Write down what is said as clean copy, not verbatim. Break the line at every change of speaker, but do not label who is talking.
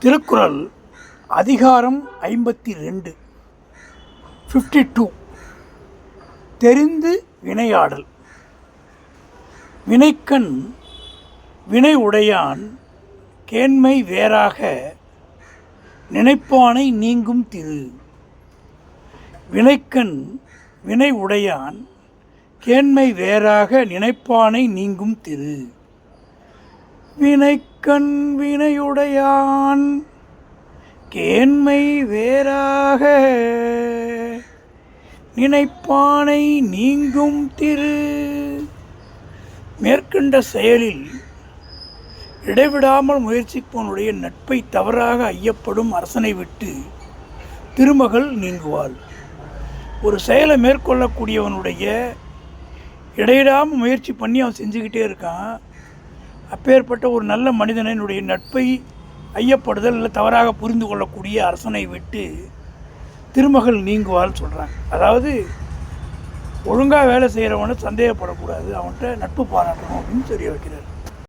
திருக்குறள் அதிகாரம் 52 52 தெரிந்து வினையாடல். வினைக்கண் வினை உடையான் கேண்மை வேறாக நினைப்பானை நீங்கும் திரு. வினைக்கண் வினை உடையான் கேண்மை வேறாக நினைப்பானை நீங்கும் திரு. வினைக்கண் வினையுடையான் கேண்மை வேறாக நினைப்பானை நீங்கும் திரு. மேற்கண்ட செயலில் இடைவிடாமல் முயற்சிப்பவனுடைய நட்பை தவறாக ஐயப்படும் அரசனை விட்டு திருமகள் நீங்குவாள். ஒரு செயலை மேற்கொள்ளக்கூடியவனுடைய இடையிடாமல் முயற்சி பண்ணி அவன் செஞ்சுக்கிட்டே இருக்கான். அப்பேற்பட்ட ஒரு நல்ல மனிதனுடைய நட்பை ஐயப்படுதல் இல்லை தவறாக புரிந்து கொள்ளக்கூடிய அரசனை விட்டு திருமகள் நீங்குவாள் சொல்கிறாங்க. அதாவது ஒழுங்காக வேலை செய்கிறவனை சந்தேகப்படக்கூடாது, அவன்கிட்ட நட்பு பாராட்டணும் அப்படின்னு தெரிய வைக்கிறார்.